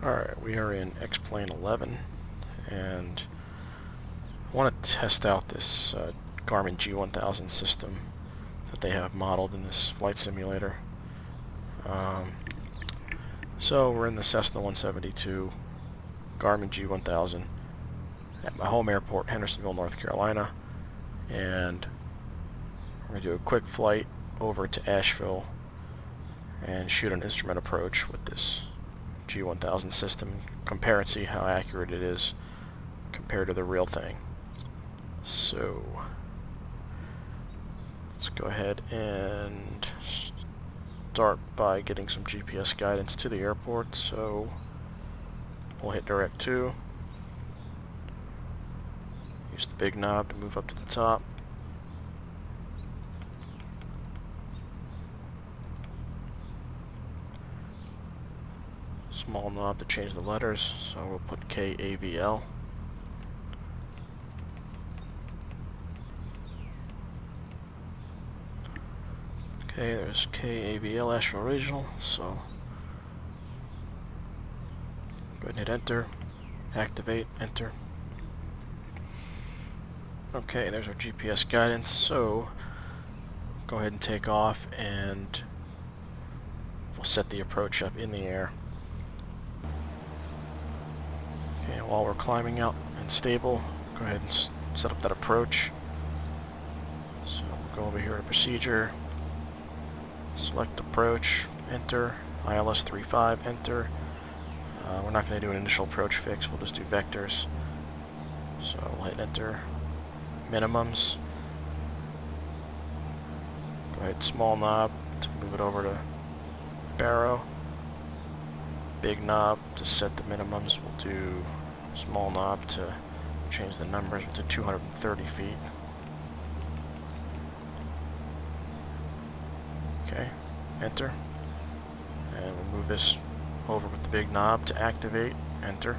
Alright, we are in XPlane11 and I want to test out this Garmin G1000 system that they have modeled in this flight simulator. So we're in the Cessna 172 Garmin G1000 at my home airport, Hendersonville, North Carolina, and we're going to do a quick flight over to Asheville and shoot an instrument approach with this G1000 system, compare and see how accurate it is compared to the real thing. So let's go ahead and start by getting some GPS guidance to the airport. So we'll hit direct 2, use the big knob to move up to the top, small knob to change the letters, so we'll put AVL. Okay, there's AVL Asheville Regional, so go ahead and hit enter, activate, enter. Okay, there's our GPS guidance, so go ahead and take off and we'll set the approach up in the air. Okay, while we're climbing out and stable, go ahead and set up that approach. So we'll go over here to procedure, select approach, enter, ILS 35, enter. We're not going to do an initial approach fix, we'll just do vectors. So we'll hit enter, minimums. Go ahead, small knob to move it over to baro. Big knob to set the minimums. We'll do small knob to change the numbers to 230 feet. Okay, enter. And we'll move this over with the big knob to activate, enter.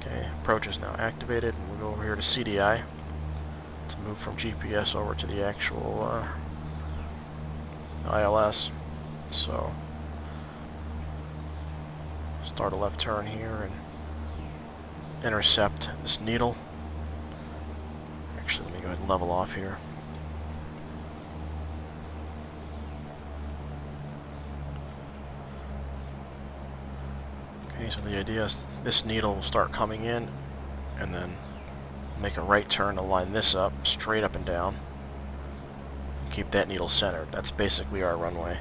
Okay, approach is now activated, and we'll go over here to CDI to move from GPS over to the actual ILS. So start a left turn here and intercept this needle. Actually, let me go ahead and level off here. Okay, so the idea is this needle will start coming in and then make a right turn to line this up, straight up and down. Keep that needle centered. That's basically our runway.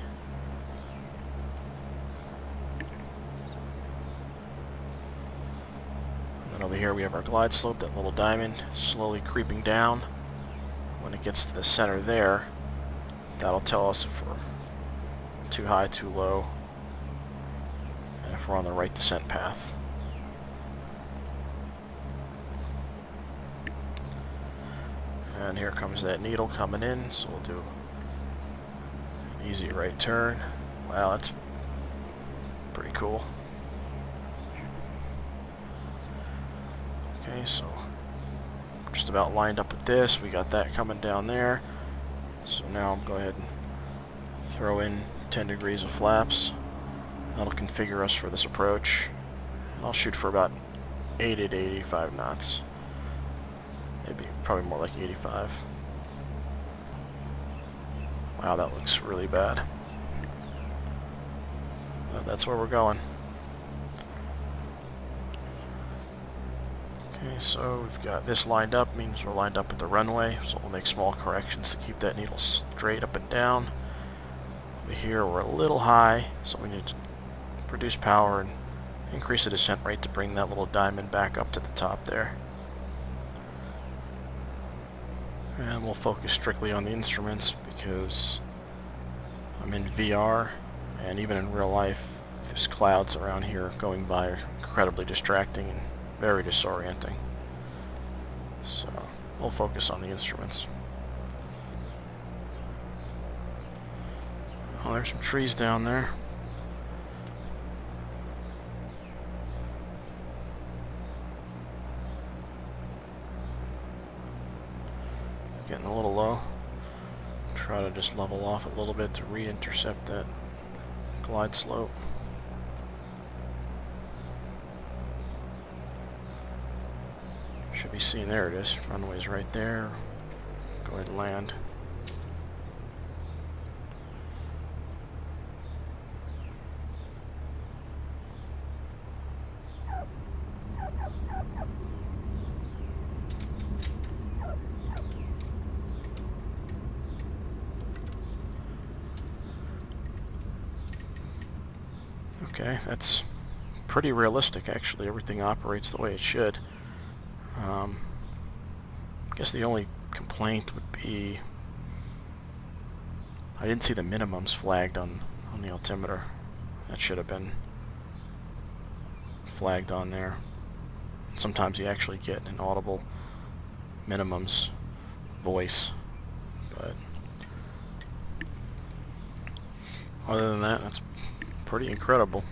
And over here we have our glide slope, that little diamond slowly creeping down. When it gets to the center there, that'll tell us if we're too high, too low, and if we're on the right descent path. And here comes that needle coming in, so we'll do an easy right turn. Wow, that's pretty cool. Okay, so just about lined up with this. We got that coming down there. So now I'm going to go ahead and throw in 10 degrees of flaps. That'll configure us for this approach. And I'll shoot for about 80 to 85 knots. Maybe probably more like 85. Wow, that looks really bad. But that's where we're going. Okay, so we've got this lined up, means we're lined up with the runway, so we'll make small corrections to keep that needle straight up and down. Over here we're a little high, so we need to reduce power and increase the descent rate to bring that little diamond back up to the top there. And we'll focus strictly on the instruments because I'm in VR, and even in real life, these clouds around here going by are incredibly distracting and very disorienting. So we'll focus on the instruments. Oh, there's some trees down there. Getting a little low. Try to just level off a little bit to re-intercept that glide slope. Should be seen. There it is. Runway's right there. Go ahead and land. Okay, that's pretty realistic actually. Everything operates the way it should. I guess the only complaint would be I didn't see the minimums flagged on the altimeter. That should have been flagged on there. Sometimes you actually get an audible minimums voice, but other than that, that's pretty incredible.